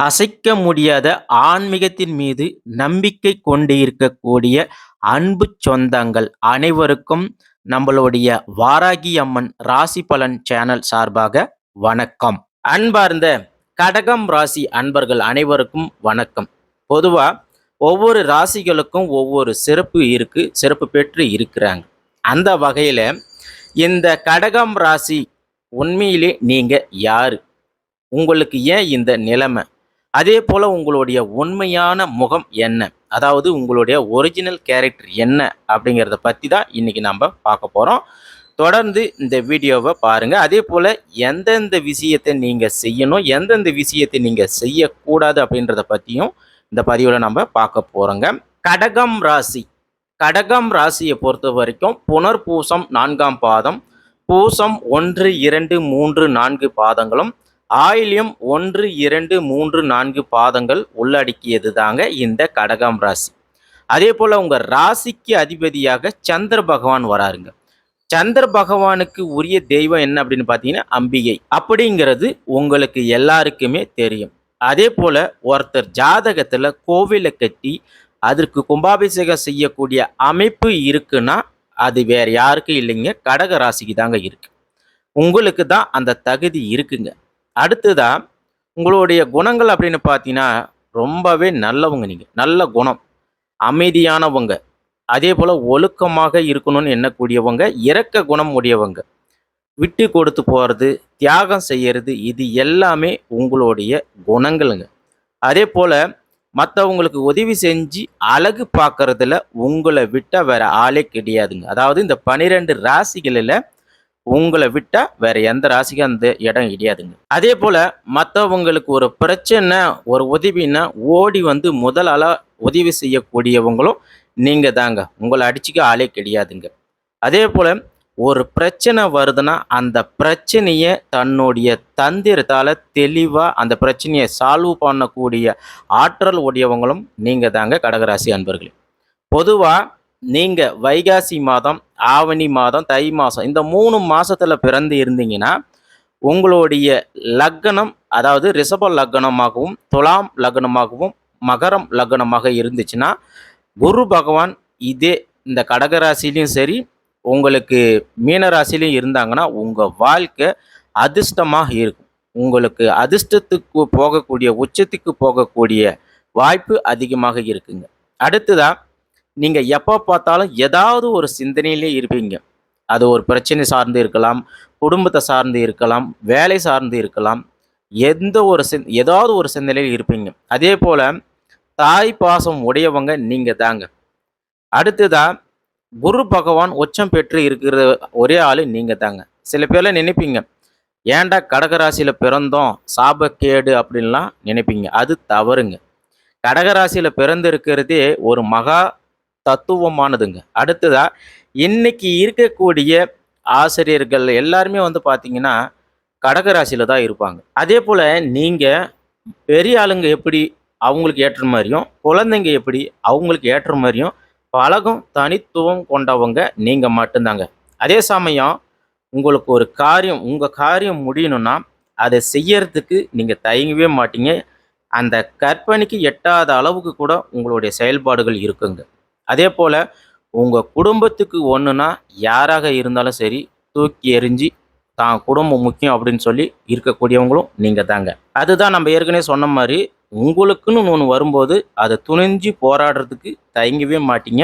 அசைக்க முடியாத ஆன்மீகத்தின் மீது நம்பிக்கை கொண்டு இருக்கக்கூடிய அன்பு சொந்தங்கள் அனைவருக்கும் நம்மளுடைய வாராகி அம்மன் ராசி பலன் சேனல் சார்பாக வணக்கம். அன்பார்ந்த கடகம் ராசி அன்பர்கள் அனைவருக்கும் வணக்கம். பொதுவா ஒவ்வொரு ராசிகளுக்கும் ஒவ்வொரு சிறப்பு இருக்கு, சிறப்பு பெற்று இருக்கிறாங்க. அந்த வகையில இந்த கடகம் ராசி உண்மையிலே நீங்க யாரு? உங்களுக்கு ஏன் இந்த நிலைமை? அதே போல் உங்களுடைய உண்மையான முகம் என்ன, அதாவது உங்களுடைய ஒரிஜினல் கேரக்டர் என்ன அப்படிங்கிறத பற்றி தான் இன்றைக்கி நம்ம பார்க்க போகிறோம். தொடர்ந்து இந்த வீடியோவை பாருங்கள். அதே போல் எந்தெந்த விஷயத்தை நீங்கள் செய்யணும், எந்தெந்த விஷயத்தை நீங்கள் செய்யக்கூடாது அப்படின்றத பற்றியும் இந்த பதிவில் நம்ம பார்க்க போகிறோங்க. கடகம் ராசியை பொறுத்த வரைக்கும் புனர்பூசம் 4ஆம் பாதம், பூசம் 1, 2, 3, 4 பாதங்களும், ஆயில்யம் 1, 2, 3, 4 பாதங்கள் உள்ளடக்கியது தாங்க இந்த கடகம் ராசி. அதே போல் உங்கள் ராசிக்கு அதிபதியாக சந்திர பகவான் வராருங்க. சந்திர பகவானுக்கு உரிய தெய்வம் என்ன அப்படின்னு பார்த்தீங்கன்னா அம்பிகை அப்படிங்கிறது உங்களுக்கு எல்லாருக்குமே தெரியும். அதே போல் ஒருத்தர் ஜாதகத்தில் கோவிலை கட்டி அதற்கு கும்பாபிஷேகம் செய்யக்கூடிய அமைப்பு இருக்குன்னா அது வேற யாருக்கும் இல்லைங்க, கடக ராசிக்கு தாங்க இருக்கு. உங்களுக்கு தான் அந்த தகுதி இருக்குங்க. அடுத்ததான் உங்களுடைய குணங்கள் அப்படின்னு பார்த்தீங்கன்னா ரொம்பவே நல்லவங்க. நீங்கள் நல்ல குணம், அமைதியானவங்க, அதே போல் ஒழுக்கமாக இருக்கணும்னு எண்ணக்கூடியவங்க, இரக்க குணம் உடையவங்க, விட்டு கொடுத்து போகிறது, தியாகம் செய்கிறது, இது எல்லாமே உங்களுடைய குணங்களுங்க. அதே போல் மற்றவங்களுக்கு உதவி செஞ்சு அழகு பார்க்கறதுல உங்களை விட்டால் வேற ஆளே கிடையாதுங்க. அதாவது இந்த 12 ராசிகளில் உங்களை விட்டா வேற எந்த ராசிக்கும் அந்த இடம் கிடையாதுங்க. அதே போல மற்றவங்களுக்கு ஒரு பிரச்சனை, ஒரு உதவின்னா ஓடி வந்து முதலாளா உதவி செய்யக்கூடியவங்களும் நீங்க தாங்க. உங்களை அடிச்சுக்க ஆளே கிடையாதுங்க. அதே போல ஒரு பிரச்சனை வருதுன்னா அந்த பிரச்சனையை தன்னுடைய தந்திரத்தால தெளிவா அந்த பிரச்சனையை சால்வ் பண்ணக்கூடிய ஆற்றல் உடையவங்களும் நீங்க தாங்க கடகராசி அன்பர்களே. பொதுவா நீங்க வைகாசி மாதம், ஆவணி மாதம், தை மாதம் இந்த 3 மாசத்துல பிறந்து இருந்தீங்கன்னா உங்களுடைய லக்னம், அதாவது ரிஷப லக்னமாகவும், துலாம் லக்னமாகவும், மகரம் லக்னமாக இருந்துச்சுன்னா குரு பகவான் இதே இந்த கடகராசிலையும் சரி, உங்களுக்கு மீனராசிலையும் இருந்தாங்கன்னா உங்க வாழ்க்கை அதிர்ஷ்டமாக இருக்கும். உங்களுக்கு அதிர்ஷ்டத்துக்கு போகக்கூடிய, உச்சத்துக்கு போகக்கூடிய வாய்ப்பு அதிகமாக இருக்குங்க. அடுத்ததா நீங்கள் எப்போ பார்த்தாலும் ஏதாவது ஒரு சிந்தனையிலே இருப்பீங்க. அது ஒரு பிரச்சனை சார்ந்து இருக்கலாம், குடும்பத்தை சார்ந்து இருக்கலாம், வேலை சார்ந்து இருக்கலாம், ஏதாவது ஒரு சிந்தனையில் இருப்பீங்க. அதே போல் தாய் பாசம் உடையவங்க நீங்கள் தாங்க. அடுத்ததா குரு பகவான் உச்சம் பெற்று இருக்கிற ஒரே ஆள் நீங்கள் தாங்க. சில பேர்லாம் நினைப்பீங்க, ஏன்டா கடகராசியில் பிறந்தோம், சாபக்கேடு அப்படின்லாம் நினைப்பீங்க. அது தவறுங்க. கடகராசியில் பிறந்து இருக்கிறதே ஒரு மகா தத்துவமானதுங்க. அடுத்ததா இன்னைக்கு இருக்கக்கூடிய ஆசிரியர்கள் எல்லாருமே வந்து பார்த்தீங்கன்னா கடகராசியில் தான் இருப்பாங்க. அதே போல் நீங்கள் பெரிய ஆளுங்க எப்படி அவங்களுக்கு ஏற்ற மாதிரியும், குழந்தைங்க எப்படி அவங்களுக்கு ஏற்ற மாதிரியும் பழகும் தனித்துவம் கொண்டவங்க நீங்கள் மட்டும்தாங்க. அதே சமயம் உங்களுக்கு ஒரு காரியம், உங்கள் காரியம் முடியணும்னா அதை செய்யறதுக்கு நீங்கள் தயங்கவே மாட்டீங்க. அந்த கற்பனைக்கு எட்டாத அளவுக்கு கூட உங்களுடைய செயல்பாடுகள் இருக்குங்க. அதே போல் உங்கள் குடும்பத்துக்கு ஒன்றுனா யாராக இருந்தாலும் சரி தூக்கி எறிஞ்சி தான் குடும்பம் முக்கியம் அப்படின்னு சொல்லி இருக்கக்கூடியவங்களும் நீங்கள் தாங்க. அதுதான் நம்ம ஏற்கனவே சொன்ன மாதிரி உங்களுக்குன்னு ஒன்று வரும்போது அதை துணிஞ்சு போராடுறதுக்கு தயங்கவே மாட்டீங்க.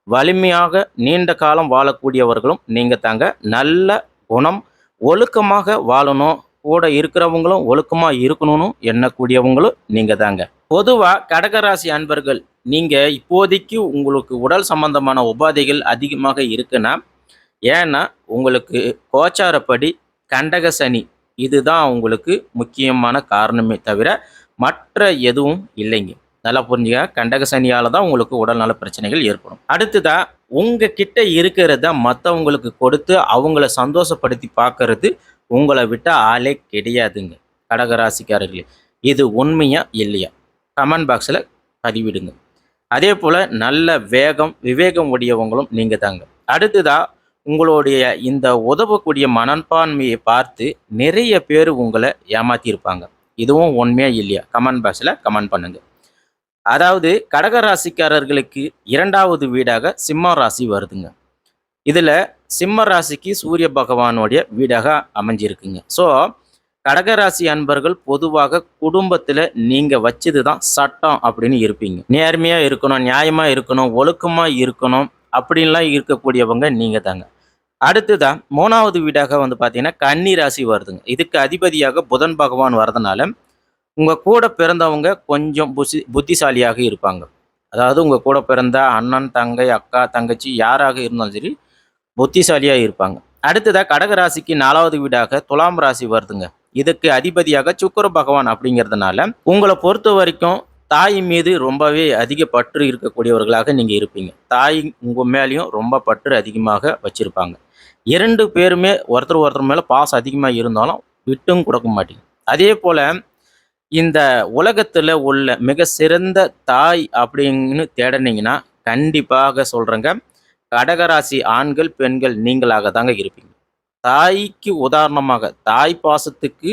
வலிமையாக நீண்ட காலம் வாழக்கூடியவர்களும் நீங்கள் தாங்க. நல்ல குணம், ஒழுக்கமாக வாழணும், கூட இருக்கிறவங்களும் ஒழுக்கமாக இருக்கணும்னு எண்ணக்கூடியவங்களும் நீங்கள் தாங்க. பொதுவாக கடகராசி அன்பர்கள் நீங்கள் இப்போதைக்கு உங்களுக்கு உடல் சம்பந்தமான உபாதைகள் அதிகமாக இருக்குன்னா, ஏன்னா உங்களுக்கு கோச்சாரப்படி கண்டக சனி இதுதான் உங்களுக்கு முக்கியமான காரணமே தவிர மற்ற எதுவும் இல்லைங்க. நல்லா புரிஞ்சுக்க, கண்டக சனியால் தான் உங்களுக்கு உடல்நல பிரச்சனைகள் ஏற்படும். அடுத்ததா உங்ககிட்ட இருக்கிறத மற்றவங்களுக்கு கொடுத்து அவங்கள சந்தோஷப்படுத்தி பார்க்கறது உங்களை விட்ட ஆளே கிடையாதுங்க கடகராசிக்காரர்களே. இது உண்மையா இல்லையா கமெண்ட் பாக்ஸில் பதிவிடுங்க. அதே போல் நல்ல வேகம், விவேகம் உடையவங்களும் நீங்கள் தாங்க. அடுத்ததா உங்களுடைய இந்த உதவக்கூடிய மனப்பான்மையை பார்த்து நிறைய பேர் உங்களை ஏமாற்றியிருப்பாங்க. இதுவும் உண்மையா இல்லையா? கமெண்ட் பாக்ஸில் கமெண்ட் பண்ணுங்க. அதாவது கடக ராசிக்காரர்களுக்கு 2வது வீடாக சிம்ம ராசி வருதுங்க. இதில் சிம்ம ராசிக்கு சூரிய பகவானுடைய வீடாக அமைஞ்சிருக்குங்க. ஸோ கடகராசி அன்பர்கள் பொதுவாக குடும்பத்தில் நீங்கள் வச்சது தான் சட்டம் அப்படின்னு இருப்பீங்க. நேர்மையாக இருக்கணும், நியாயமாக இருக்கணும், ஒழுக்கமாக இருக்கணும் அப்படின்லாம் இருக்கக்கூடியவங்க நீங்கள் தாங்க. அடுத்ததான் 3வது வீடாக வந்து பார்த்தீங்கன்னா கன்னி ராசி வருதுங்க. இதுக்கு அதிபதியாக புதன் பகவான் வரதுனால உங்கள் கூட பிறந்தவங்க கொஞ்சம் புத்திசாலியாக இருப்பாங்க. அதாவது உங்கள் கூட பிறந்த அண்ணன், தங்கை, அக்கா, தங்கச்சி யாராக இருந்தாலும் சரி புத்திசாலியாக இருப்பாங்க. அடுத்ததாக கடகராசிக்கு 4வது வீடாக துலாம் ராசி வருதுங்க. இதுக்கு அதிபதியாக சுக்கிர பகவான் அப்படிங்கிறதுனால உங்களை பொறுத்த வரைக்கும் தாய் மீது ரொம்பவே அதிக பற்று இருக்கக்கூடியவர்களாக நீங்கள் இருப்பீங்க. தாய் உங்கள் மேலேயும் ரொம்ப பற்று அதிகமாக வச்சுருப்பாங்க. 2 பேருமே ஒருத்தர் மேலே பாசம் அதிகமாக இருந்தாலும் விட்டும் கொடுக்க மாட்டீங்க. அதே போல் இந்த உலகத்தில் உள்ள மிக சிறந்த தாய் அப்படின்னு தேடினீங்கன்னா கண்டிப்பாக சொல்கிறேங்க, கடகராசி ஆண்கள் பெண்கள் நீங்களாக தாங்க இருப்பீங்க. தாய்க்கு உதாரணமாக தாய் பாசத்துக்கு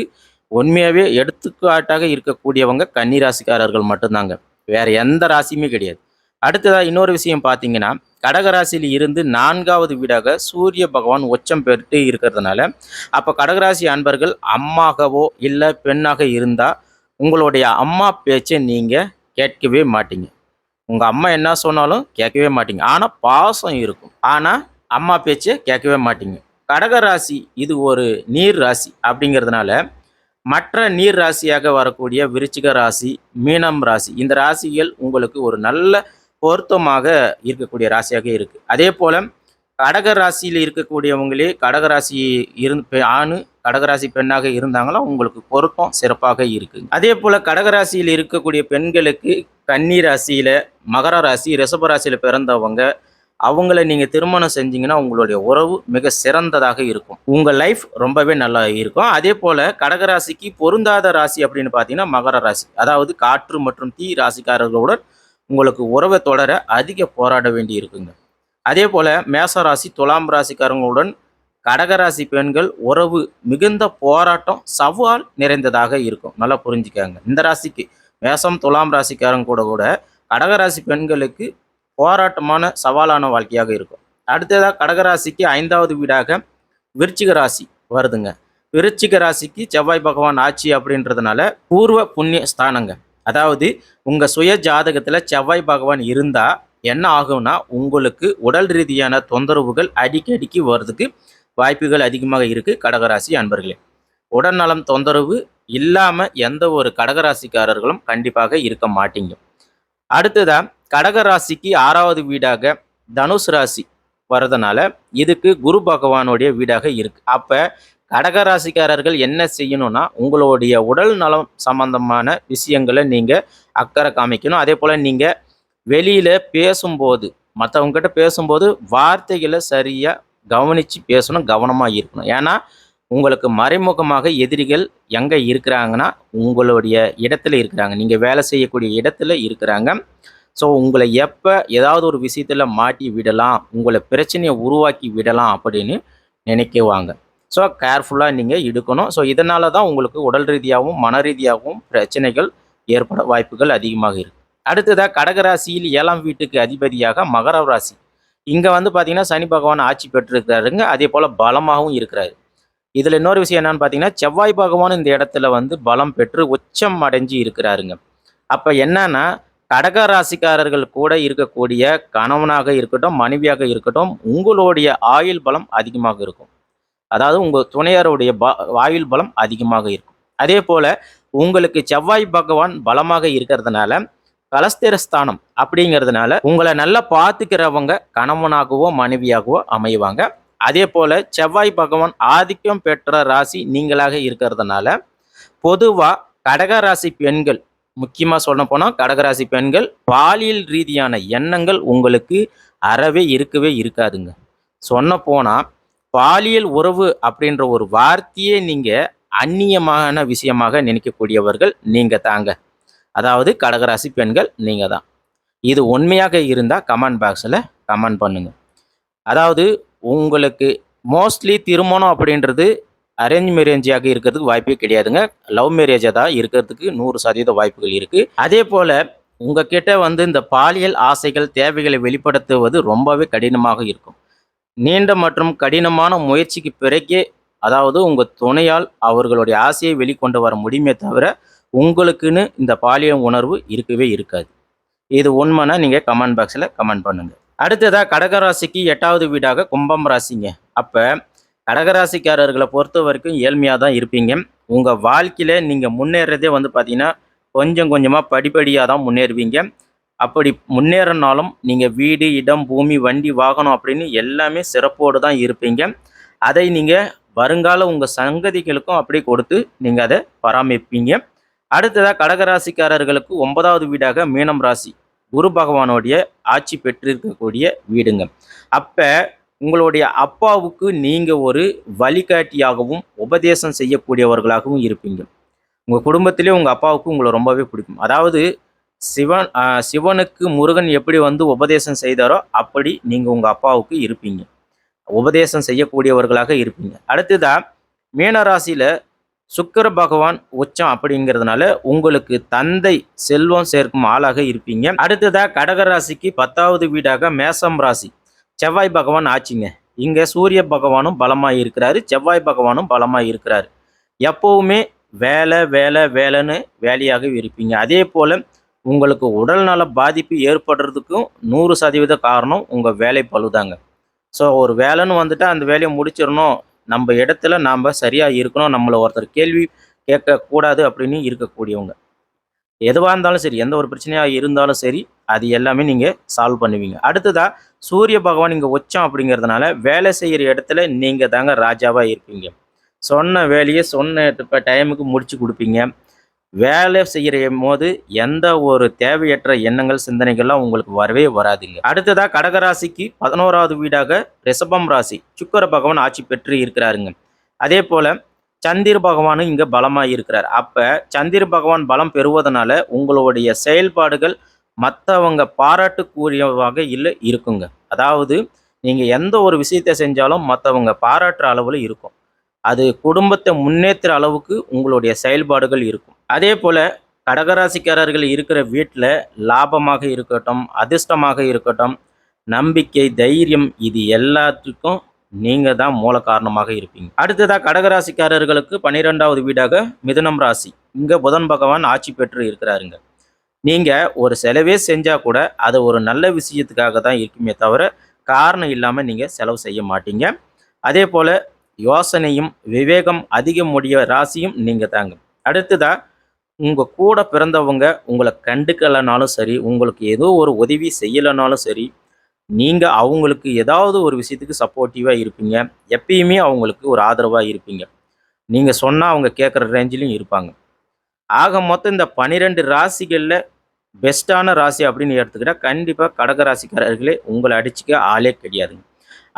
உண்மையாகவே எடுத்துக்காட்டாக இருக்கக்கூடியவங்க கன்னிராசிக்காரர்கள் மட்டும்தாங்க. வேற எந்த ராசியுமே கிடையாது. அடுத்ததாக இன்னொரு விஷயம் பார்த்தீங்கன்னா கடகராசியில் இருந்து 4வது வீடாக சூரிய பகவான் உச்சம் பெற்று இருக்கிறதுனால அப்போ கடகராசி அன்பர்கள் அம்மாகவோ இல்லை பெண்ணாக இருந்தால் உங்களுடைய அம்மா பேச்சை நீங்கள் கேட்கவே மாட்டீங்க. உங்கள் அம்மா என்ன சொன்னாலும் கேட்கவே மாட்டீங்க. ஆனால் பாசம் இருக்கும். ஆனால் அம்மா பேச்சை கேட்கவே மாட்டீங்க. கடகராசி இது ஒரு நீர் ராசி அப்படிங்கிறதுனால மற்ற நீர் ராசியாக வரக்கூடிய விருச்சிக ராசி, மீனம் ராசி இந்த ராசிகள் உங்களுக்கு ஒரு நல்ல பொருத்தமாக இருக்கக்கூடிய ராசியாக இருக்குது. அதே போல் கடக ராசியில் இருக்கக்கூடியவங்களே கடகராசி ஆணு கடகராசி பெண்ணாக இருந்தாங்களோ உங்களுக்கு பொருத்தம் சிறப்பாக இருக்குது. அதே போல் கடகராசியில் இருக்கக்கூடிய பெண்களுக்கு கன்னி ராசியில், மகர ராசி, ரிஷப ராசியில் பிறந்தவங்க அவங்கள நீங்கள் திருமணம் செஞ்சீங்கன்னா உங்களுடைய உறவு மிக சிறந்ததாக இருக்கும். உங்கள் லைஃப் ரொம்பவே நல்லா இருக்கும். அதே போல் கடகராசிக்கு பொருந்தாத ராசி அப்படின்னு பார்த்தீங்கன்னா மகர ராசி. அதாவது காற்று மற்றும் தீ ராசிக்காரர்களுடன் உங்களுக்கு உறவை தொடர அதிக போராட வேண்டி இருக்குங்க. அதே போல் மேச ராசி, துலாம் ராசிக்காரங்களுடன் கடகராசி பெண்கள் உறவு மிகுந்த போராட்டம், சவால் நிறைந்ததாக இருக்கும். நல்லா புரிஞ்சுக்காங்க. இந்த ராசிக்கு மேசம், துலாம் ராசிக்காரங்க கூட கடகராசி பெண்களுக்கு போராட்டமான சவாலான வாழ்க்கையாக இருக்கும். அடுத்ததாக கடகராசிக்கு 5வது வீடாக விருச்சிக ராசி வருதுங்க. விருச்சிக ராசிக்கு செவ்வாய் பகவான் ஆட்சி அப்படின்றதுனால பூர்வ புண்ணிய ஸ்தானங்க. அதாவது உங்கள் சுய ஜாதகத்தில் செவ்வாய் பகவான் இருந்தால் என்ன ஆகும்னா உங்களுக்கு உடல் ரீதியான தொந்தரவுகள் அடிக்கடிக்கு வர்றதுக்கு வாய்ப்புகள் அதிகமாக இருக்குது. கடகராசி அன்பர்களே, உடல்நலம் தொந்தரவு இல்லாமல் எந்த ஒரு கடகராசிக்காரர்களும் கண்டிப்பாக இருக்க மாட்டீங்க. அடுத்ததான் கடகராசிக்கு 6வது வீடாக தனுசு ராசி வர்றதுனால இதுக்கு குரு பகவானுடைய வீடாக இருக்கு. அப்போ கடகராசிக்காரர்கள் என்ன செய்யணும்னா உங்களுடைய உடல் நலம் சம்பந்தமான விஷயங்களை நீங்கள் அக்கறை காமிக்கணும். அதே போல் நீங்கள் வெளியில் பேசும்போது மற்றவங்ககிட்ட பேசும்போது வார்த்தைகளை சரியாக கவனித்து பேசணும், கவனமாக இருக்கணும். ஏன்னா உங்களுக்கு மறைமுகமாக எதிரிகள் எங்கே இருக்கிறாங்கன்னா உங்களுடைய இடத்துல இருக்கிறாங்க, நீங்கள் வேலை செய்யக்கூடிய இடத்துல இருக்கிறாங்க. ஸோ உங்களை எப்போ ஏதாவது ஒரு விஷயத்தில் மாட்டி விடலாம், உங்களை பிரச்சனையை உருவாக்கி விடலாம் அப்படின்னு நினைக்குவாங்க. ஸோ கேர்ஃபுல்லாக நீங்கள் இருக்கணும். ஸோ இதனால தான் உங்களுக்கு உடல் ரீதியாகவும் மன ரீதியாகவும் பிரச்சனைகள் ஏற்பட வாய்ப்புகள் அதிகமாக இருக்குது. அடுத்ததாக கடகராசியில் 7ஆம் வீட்டுக்கு அதிபதியாக மகர ராசி. இங்கே வந்து பார்த்தீங்கன்னா சனி பகவான் ஆட்சி பெற்றிருக்கிறாருங்க. அதே போல் பலமாகவும் இருக்கிறாரு. இதில் இன்னொரு விஷயம் என்னன்னு பார்த்தீங்கன்னா செவ்வாய் பகவான் இந்த இடத்துல வந்து பலம் பெற்று உச்சம் அடைஞ்சு இருக்கிறாருங்க. அப்போ என்னன்னா கடகராசிக்காரர்கள் கூட இருக்கக்கூடிய கணவனாக இருக்கட்டும், மனைவியாக இருக்கட்டும், உங்களுடைய ஆயுள் பலம் அதிகமாக இருக்கும். அதாவது உங்கள் துணையாருடைய ஆயுள் பலம் அதிகமாக இருக்கும். அதே போல் உங்களுக்கு செவ்வாய் பகவான் பலமாக இருக்கிறதுனால கலஸ்திரஸ்தானம் அப்படிங்கிறதுனால உங்களை நல்லா பார்த்துக்கிறவங்க கணவனாகவோ மனைவியாகவோ அமைவாங்க. அதே போல் செவ்வாய் பகவான் ஆதிக்கம் பெற்ற ராசி நீங்களாக இருக்கிறதுனால பொதுவாக கடகராசி பெண்கள், முக்கியமாக சொல்ல போனால் கடகராசி பெண்கள் பாலியல் ரீதியான எண்ணங்கள் உங்களுக்கு அறவே இருக்கவே இருக்காதுங்க. சொன்ன போனால் பாலியல் உறவு அப்படின்ற ஒரு வார்த்தையே நீங்கள் அந்நியமான விஷயமாக நினைக்கக்கூடியவர்கள் நீங்கள் தாங்க. அதாவது கடகராசி பெண்கள் நீங்கள் தான். இது உண்மையாக இருந்தால் கமெண்ட் பாக்ஸில் கமெண்ட் பண்ணுங்கள். அதாவது உங்களுக்கு மோஸ்ட்லி திருமணம் அப்படின்றது அரேஞ்ச் மேரேஜாக இருக்கிறதுக்கு வாய்ப்பே கிடையாதுங்க. லவ் மேரேஜாக தான் இருக்கிறதுக்கு 100% வாய்ப்புகள் இருக்குது. அதே போல் உங்ககிட்ட இந்த பாலியல் ஆசைகள் தேவைகளை வெளிப்படுத்துவது ரொம்பவே கடினமாக இருக்கும். நீண்ட மற்றும் கடினமான முயற்சிக்கு பிறகே அதாவது உங்கள் துணையால் அவர்களுடைய ஆசையை வெளிக்கொண்டு வர முடியுமே தவிர உங்களுக்குன்னு இந்த பாலியல் உணர்வு இருக்கவே இருக்காது. இது உண்மைன்னா நீங்கள் கமெண்ட் பாக்ஸில் கமெண்ட் பண்ணுங்கள். அடுத்ததாக கடகராசிக்கு 8வது வீடாக கும்பம் ராசிங்க. அப்போ கடகராசிக்காரர்களை பொறுத்த வரைக்கும் ஏழ்மையாக தான் இருப்பீங்க. உங்கள் வாழ்க்கையில் நீங்கள் முன்னேறதே பார்த்தீங்கன்னா கொஞ்சம் கொஞ்சமாக படிப்படியாக தான் முன்னேறுவீங்க. அப்படி முன்னேறினாலும் நீங்கள் வீடு, இடம், பூமி, வண்டி, வாகனம் அப்படின்னு எல்லாமே சிறப்போடு தான் இருப்பீங்க. அதை நீங்கள் வருங்கால உங்கள் சங்கதிகளுக்கும் அப்படியே கொடுத்து நீங்கள் அதை பராமரிப்பீங்க. அடுத்ததாக கடகராசிக்காரர்களுக்கு 9வது வீடாக மீனம் ராசி. குரு பகவானுடைய ஆட்சி பெற்றிருக்கக்கூடிய வீடுங்க. அப்போ உங்களுடைய அப்பாவுக்கு நீங்கள் ஒரு வழிகாட்டியாகவும் உபதேசம் செய்யக்கூடியவர்களாகவும் இருப்பீங்க. உங்கள் குடும்பத்திலே உங்கள் அப்பாவுக்கு உங்களை ரொம்பவே பிடிக்கும். அதாவது சிவனுக்கு முருகன் எப்படி உபதேசம் செய்தாரோ அப்படி நீங்கள் உங்கள் அப்பாவுக்கு இருப்பீங்க. உபதேசம் செய்யக்கூடியவர்களாக இருப்பீங்க. அடுத்ததாக மீனராசியில் சுக்கிர பகவான் உச்சம் அப்படிங்கிறதுனால உங்களுக்கு தந்தை செல்வம் சேர்க்கும் ஆளாக இருப்பீங்க. அடுத்ததாக கடகராசிக்கு 10வது வீடாக மேசம் ராசி. செவ்வாய் பகவான் ஆச்சுங்க. இங்கே சூரிய பகவானும் பலமாக இருக்கிறாரு, செவ்வாய் பகவானும் பலமாக இருக்கிறாரு. எப்போவுமே வேலை வேலை வேலைன்னு வேலையாக இருப்பீங்க. அதே போல் உங்களுக்கு உடல்நல பாதிப்பு ஏற்படுறதுக்கும் 100% காரணம் உங்கள் வேலை பழுதாங்க. ஸோ ஒரு வேலைன்னு வந்துட்டால் அந்த வேலையை முடிச்சிடணும், நம்ம இடத்துல நாம் சரியாக இருக்கணும், நம்மளை ஒருத்தர் கேள்வி கேட்கக்கூடாது அப்படின்னு இருக்கக்கூடியவங்க. எதுவாக இருந்தாலும் சரி, எந்த ஒரு பிரச்சனையாக இருந்தாலும் சரி, அது எல்லாமே நீங்கள் சால்வ் பண்ணுவீங்க. அடுத்ததாக சூரிய பகவான் இங்கே உச்சம் அப்படிங்கிறதுனால வேலை செய்கிற இடத்துல நீங்கள் தாங்க ராஜாவாக இருப்பீங்க. சொன்ன வேலையை சொன்ன டைமுக்கு முடிச்சு கொடுப்பீங்க. வேலை செய்கிற போது எந்த ஒரு தேவையற்ற எண்ணங்கள் சிந்தனைகள்லாம் உங்களுக்கு வரவே வராதுங்க. அடுத்ததாக கடகராசிக்கு 11வது வீடாக ரிஷபம் ராசி. சுக்கிர பகவான் ஆட்சி பெற்று இருக்கிறாருங்க. அதே போல் சந்திர பகவானும் இங்கே பலமாக இருக்கிறார். அப்போ சந்திர பகவான் பலம் பெறுவதனால உங்களுடைய செயல்பாடுகள் மற்றவங்க பாராட்டுக்குரியவாக இல்லை இருக்குங்க. அதாவது நீங்கள் எந்த ஒரு விஷயத்தை செஞ்சாலும் மற்றவங்க பாராட்டுற அளவில் இருக்கும். அது குடும்பத்தை முன்னேற்ற அளவுக்கு உங்களுடைய செயல்பாடுகள் இருக்கும். அதே போல் கடகராசிக்காரர்கள் இருக்கிற வீட்டில் லாபமாக இருக்கட்டும், அதிர்ஷ்டமாக இருக்கட்டும், நம்பிக்கை, தைரியம், இது எல்லாத்துக்கும் நீங்கள் தான் மூல காரணமாக இருப்பீங்க. அடுத்ததாக கடகராசிக்காரர்களுக்கு 12வது வீடாக மிதுனம் ராசி. இங்கே புதன் பகவான் ஆட்சி பெற்று இருக்கிறாருங்க. நீங்கள் ஒரு செலவே செஞ்சால் கூட அது ஒரு நல்ல விஷயத்துக்காக தான் இருக்குமே தவிர காரணம் இல்லாமல் நீங்கள் செலவு செய்ய மாட்டீங்க. அதே போல் யோசனையும் விவேகம் அதிகமுடைய ராசியும் நீங்கள் தாங்க. அடுத்ததாக உங்கள் கூட பிறந்தவங்க உங்களை கண்டுக்கலைனாலும் சரி, உங்களுக்கு ஏதோ ஒரு உதவி செய்யலைனாலும் சரி, நீங்கள் அவங்களுக்கு ஏதாவது ஒரு விஷயத்துக்கு சப்போர்ட்டிவாக இருப்பீங்க. எப்பயுமே அவங்களுக்கு ஒரு ஆதரவாக இருப்பீங்க. நீங்கள் சொன்னால் அவங்க கேட்குற ரேஞ்சிலையும் இருப்பாங்க. ஆக மொத்தம் இந்த 12 ராசிகளில் பெஸ்ட்டான ராசி அப்படின்னு எடுத்துக்கிட்டால் கண்டிப்பாக கடகராசிக்காரர்களே உங்களை அடிச்சுக்க ஆளே கிடையாதுங்க.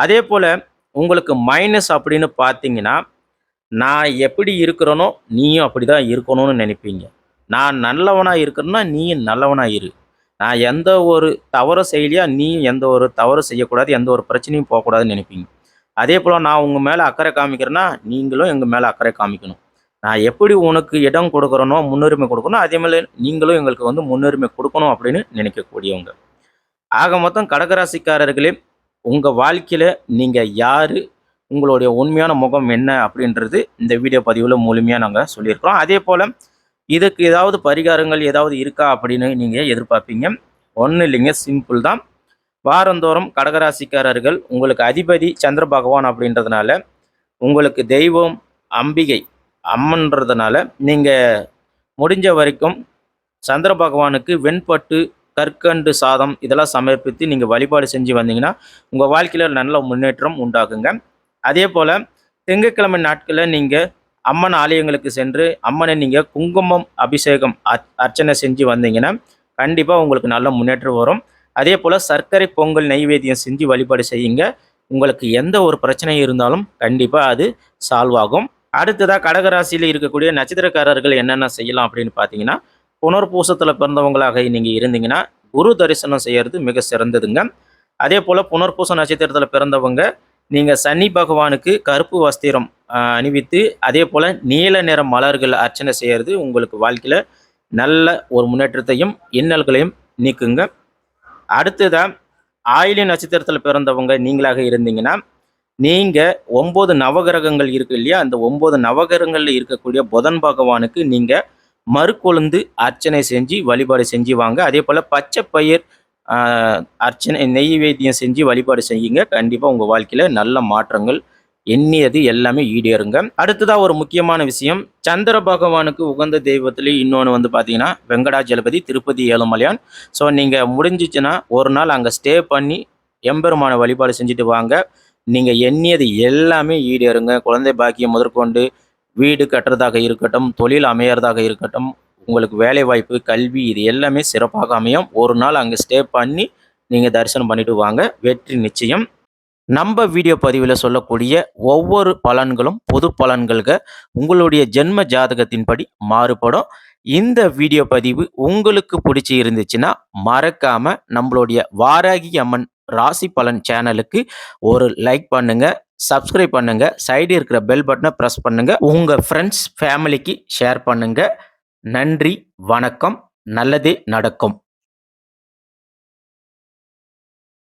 அதே போல் உங்களுக்கு மைனஸ் அப்படின்னு பார்த்தீங்கன்னா, நான் எப்படி இருக்கிறேனோ நீயும் அப்படி தான் இருக்கணும்னு நினைப்பீங்க. நான் நல்லவனாக இருக்கிறேன்னா நீயும் நல்லவனாக இரு. நான் எந்த ஒரு தவறும் செய்யலையா, நீயும் எந்த ஒரு தவறும் செய்யக்கூடாது, எந்த ஒரு பிரச்சனையும் போகக்கூடாதுன்னு நினைப்பீங்க. அதே போல் நான் உங்கள் மேலே அக்கறை காமிக்கிறேன்னா நீங்களும் எங்கள் மேலே அக்கறை காமிக்கணும். நான் எப்படி உனக்கு இடம் கொடுக்குறனோ, முன்னுரிமை கொடுக்கணும், அதே மாதிரி நீங்களும் எங்களுக்கு முன்னுரிமை கொடுக்கணும் அப்படின்னு நினைக்கக்கூடியவங்க. ஆக மொத்தம் கடகராசிக்காரர்களே, உங்கள் வாழ்க்கையில் நீங்கள் யார், உங்களுடைய உண்மையான முகம் என்ன அப்படின்றது இந்த வீடியோ பதிவில் முழுமையாக நாங்கள் சொல்லியிருக்கிறோம். அதே போல் இதுக்கு ஏதாவது பரிகாரங்கள் ஏதாவது இருக்கா அப்படின்னு நீங்கள் எதிர்பார்ப்பீங்க. ஒன்றும் இல்லைங்க, சிம்பிள் தான். வாரந்தோறும் கடகராசிக்காரர்கள் உங்களுக்கு அதிபதி சந்திர பகவான் அப்படின்றதுனால உங்களுக்கு தெய்வம் அம்பிகை அம்மன்றதுனால நீங்கள் முடிஞ்ச வரைக்கும் சந்திர பகவானுக்கு வெண்பட்டு, கற்கண்டு சாதம் இதெல்லாம் சமர்ப்பித்து நீங்கள் வழிபாடு செஞ்சு வந்தீங்கன்னா உங்கள் வாழ்க்கையில் நல்ல முன்னேற்றம் உண்டாகுங்க. அதே போல் திங்கட்கிழமை நாட்களில் நீங்கள் அம்மன் ஆலயங்களுக்கு சென்று அம்மனை நீங்கள் குங்குமம் அபிஷேகம் அர்ச்சனை செஞ்சு வந்தீங்கன்னா கண்டிப்பாக உங்களுக்கு நல்ல முன்னேற்றம் வரும். அதே போல் சர்க்கரை பொங்கல் நைவேத்தியம் செஞ்சு வழிபாடு செய்யுங்க. உங்களுக்கு எந்த ஒரு பிரச்சனை இருந்தாலும் கண்டிப்பாக அது சால்வ் ஆகும். அடுத்ததாக கடகராசியில் இருக்கக்கூடிய நட்சத்திரக்காரர்கள் என்னென்ன செய்யலாம் அப்படின்னு பார்த்தீங்கன்னா, புனர்பூசத்தில் பிறந்தவங்களாக நீங்கள் இருந்தீங்கன்னா குரு தரிசனம் செய்கிறது மிக சிறந்ததுங்க. அதே போல் புனர்பூச நட்சத்திரத்தில் பிறந்தவங்க நீங்கள் சனி பகவானுக்கு கருப்பு வஸ்திரம் அணிவித்து அதே போல் நீல நிற மலர்கள் அர்ச்சனை செய்கிறது உங்களுக்கு வாழ்க்கையில் நல்ல ஒரு முன்னேற்றத்தையும் இன்னல்களையும் நீக்குங்க. அடுத்ததாக ஆயில்ய நட்சத்திரத்தில் பிறந்தவங்க நீங்களாக இருந்தீங்கன்னா நீங்கள் 9 நவகிரகங்கள் இருக்கு இல்லையா, அந்த 9 நவகிரகங்களில் இருக்கக்கூடிய புதன் பகவானுக்கு நீங்கள் மறுக்கொழுந்து அர்ச்சனை செஞ்சு வழிபாடு செஞ்சு வாங்க. அதே போல் பச்சை பயிர் அர்ச்சனை நெய்வேத்தியம் செஞ்சு வழிபாடு செய்யுங்க. கண்டிப்பாக உங்கள் வாழ்க்கையில் நல்ல மாற்றங்கள் எண்ணியது எல்லாமே ஈடேறுங்க. அடுத்ததாக ஒரு முக்கியமான விஷயம், சந்திர பகவானுக்கு உகந்த தெய்வத்துலேயும் இன்னொன்று வந்து பார்த்தீங்கன்னா வெங்கடாஜலபதி திருப்பதி ஏழுமலையான். ஸோ நீங்கள் முடிஞ்சிச்சுன்னா ஒரு நாள் அங்கே ஸ்டே பண்ணி எம்பெருமான வழிபாடு செஞ்சுட்டு வாங்க. நீங்கள் எண்ணியது எல்லாமே ஈடேறுங்க. குழந்தை பாக்கியம் முதற்கொண்டு வீடு கட்டுறதாக இருக்கட்டும், தொழில் அமையறதாக இருக்கட்டும், உங்களுக்கு வேலை வாய்ப்பு, கல்வி இது எல்லாமே சிறப்பாக அமையும். ஒரு நாள் அங்கே ஸ்டே பண்ணி நீங்கள் தரிசனம் பண்ணிட்டு வாங்க, வெற்றி நிச்சயம். நம்ம வீடியோ பதிவில் சொல்லக்கூடிய ஒவ்வொரு பலன்களும் பொது பலன்களுக்கு உங்களுடைய ஜென்ம ஜாதகத்தின்படி மாறுபடும். இந்த வீடியோ பதிவு உங்களுக்கு பிடிச்சி இருந்துச்சுன்னா மறக்காம நம்மளுடைய வாராகி அம்மன் ராசி பலன் சேனலுக்கு ஒரு லைக் பண்ணுங்க, சப்ஸ்கிரைப் பண்ணுங்க, சைடு இருக்கிற பெல் பட்டனை ப்ரெஸ் பண்ணுங்க, உங்க ஃப்ரெண்ட்ஸ் ஃபேமிலிக்கு ஷேர் பண்ணுங்க. நன்றி, வணக்கம், நல்லதே நடக்கும்.